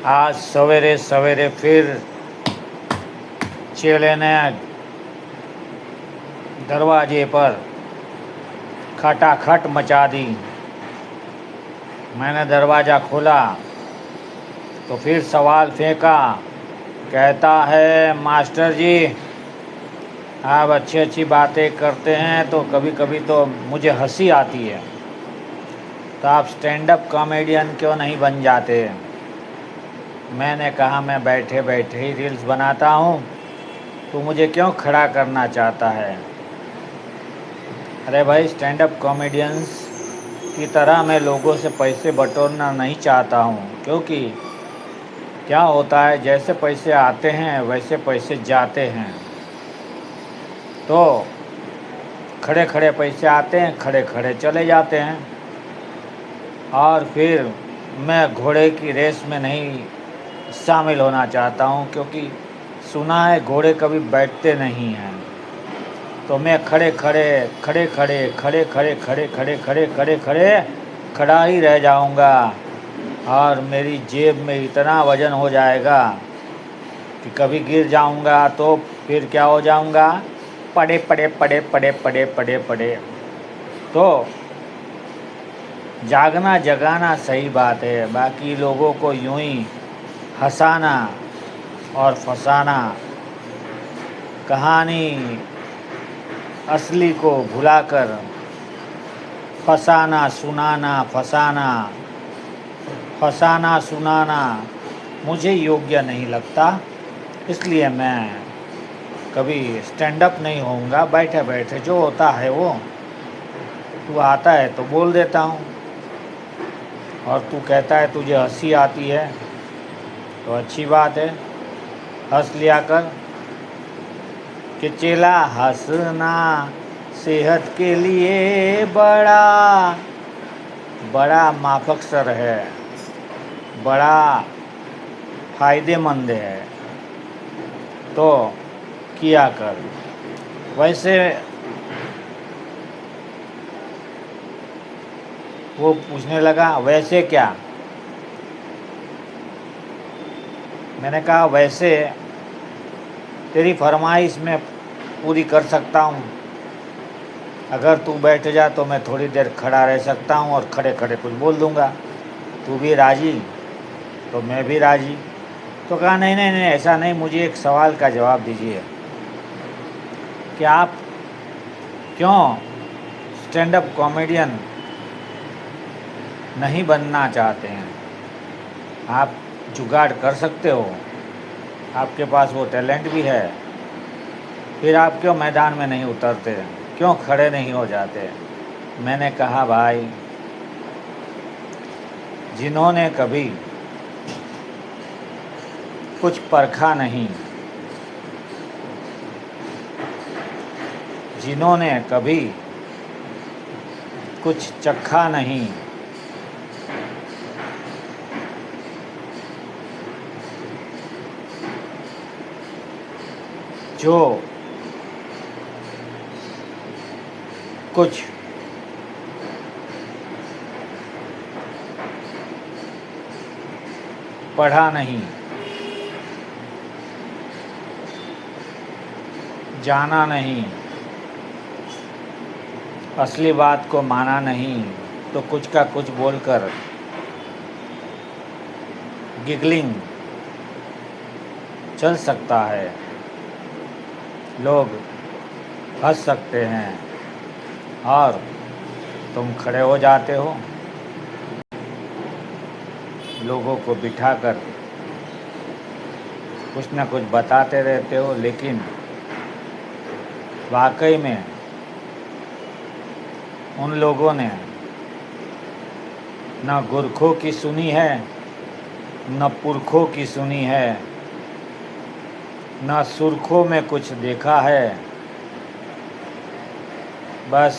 आज सवेरे सवेरे फिर चेले ने दरवाजे पर खटाखट मचा दी। मैंने दरवाज़ा खोला तो फिर सवाल फेंका। कहता है, मास्टर जी आप अच्छी अच्छी बातें करते हैं तो कभी कभी तो मुझे हंसी आती है, तो आप स्टैंड अप कॉमेडियन क्यों नहीं बन जाते? मैंने कहा मैं बैठे बैठे ही रील्स बनाता हूँ, तो मुझे क्यों खड़ा करना चाहता है? अरे भाई, स्टैंड अप कॉमेडियंस की तरह मैं लोगों से पैसे बटोरना नहीं चाहता हूँ, क्योंकि क्या होता है, जैसे पैसे आते हैं वैसे पैसे जाते हैं। तो खड़े खड़े पैसे आते हैं, खड़े खड़े चले जाते हैं। और फिर मैं घोड़े की रेस में नहीं शामिल होना चाहता हूँ, क्योंकि सुना है घोड़े कभी बैठते नहीं हैं। तो मैं खड़े खड़े खड़े खड़े खड़े खड़े खड़े खड़े खड़े खड़े खड़े खड़ा ही रह जाऊँगा, और मेरी जेब में इतना वज़न हो जाएगा कि कभी गिर जाऊँगा तो फिर क्या हो जाऊँगा? पड़े पड़े पड़े पड़े पड़े पड़े पड़े। तो जागना जगाना सही बात है, बाकी लोगों को यूं ही हंसाना और फंसाना, कहानी असली को भुलाकर फसाना सुनाना फसाना फसाना सुनाना मुझे योग्य नहीं लगता। इसलिए मैं कभी स्टैंड अप नहीं होऊंगा। बैठे बैठे जो होता है वो तू आता है तो बोल देता हूँ, और तू कहता है तुझे हंसी आती है, तो अच्छी बात है, हंस लिया कर। कि चेला हंसना सेहत के लिए बड़ा बड़ा माफक सर है, बड़ा फ़ायदेमंद है, तो किया कर। वैसे वो पूछने लगा, वैसे क्या? मैंने कहा वैसे तेरी फरमाइश में पूरी कर सकता हूँ। अगर तू बैठ जा तो मैं थोड़ी देर खड़ा रह सकता हूँ और खड़े खड़े कुछ बोल दूँगा। तू भी राज़ी तो मैं भी राज़ी। तो कहा नहीं नहीं नहीं, ऐसा नहीं, मुझे एक सवाल का जवाब दीजिए कि आप क्यों स्टैंड अप कॉमेडियन नहीं बनना चाहते हैं? आप जुगाड़ कर सकते हो, आपके पास वो टैलेंट भी है, फिर आप क्यों मैदान में नहीं उतरते, क्यों खड़े नहीं हो जाते? मैंने कहा भाई, जिन्होंने कभी कुछ परखा नहीं, जिन्होंने कभी कुछ चखा नहीं, जो कुछ पढ़ा नहीं, जाना नहीं, असली बात को माना नहीं, तो कुछ का कुछ बोलकर गिगलिंग चल सकता है, लोग हंस सकते हैं, और तुम खड़े हो जाते हो, लोगों को बिठाकर कुछ ना कुछ बताते रहते हो। लेकिन वाकई में उन लोगों ने न गुरखों की सुनी है, न पुरखों की सुनी है, न सुर्खों में कुछ देखा है। बस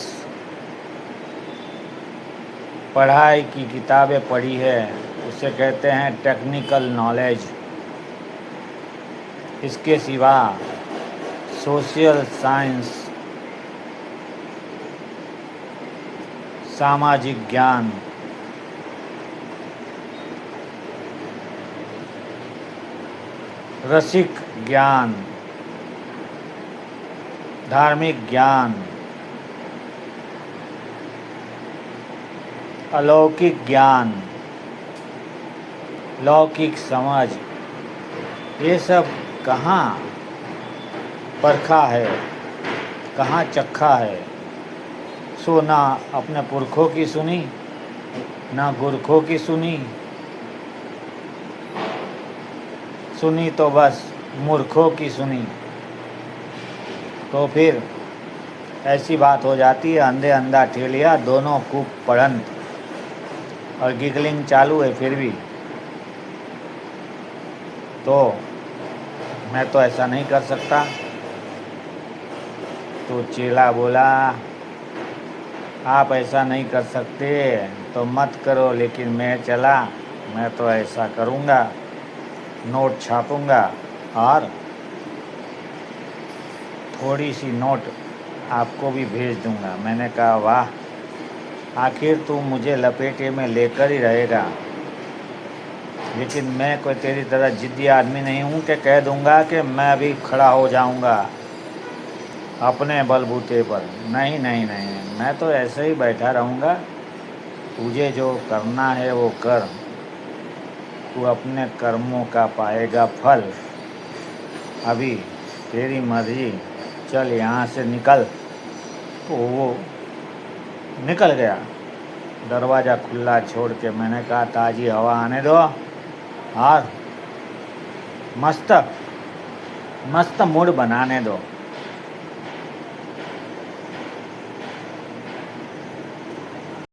पढ़ाई की किताबें पढ़ी है, उसे कहते हैं टेक्निकल नॉलेज। इसके सिवा सोशल साइंस, सामाजिक ज्ञान रसिक ज्ञान, धार्मिक ज्ञान, अलौकिक ज्ञान, लौकिक समझ, ये सब कहाँ परखा है, कहाँ चखा है। सो ना अपने पुरखों की सुनी, ना गुरखों की सुनी, सुनी तो बस मूर्खों की सुनी। तो फिर ऐसी बात हो जाती है, अंधे अंधा ठेलिया दोनों खूब पढ़ंत, और गिगलिंग चालू है फिर भी। तो मैं तो ऐसा नहीं कर सकता। तो चेला बोला, आप ऐसा नहीं कर सकते तो मत करो, लेकिन मैं चला, मैं तो ऐसा करूँगा, नोट छापूँगा और थोड़ी सी नोट आपको भी भेज दूँगा। मैंने कहा वाह, आखिर तू मुझे लपेटे में लेकर ही रहेगा, लेकिन मैं कोई तेरी तरह जिद्दी आदमी नहीं हूँ कि कह दूँगा कि मैं भी खड़ा हो जाऊँगा अपने बलबूते पर। नहीं नहीं नहीं, मैं तो ऐसे ही बैठा रहूँगा। तुझे जो करना है वो कर, तू अपने कर्मों का पाएगा फल। अभी तेरी मर्जी, चल यहाँ से निकल। तो वो निकल गया, दरवाज़ा खुला छोड़ के। मैंने कहा ताज़ी हवा आने दो और मस्त मस्त मूड बनाने दो।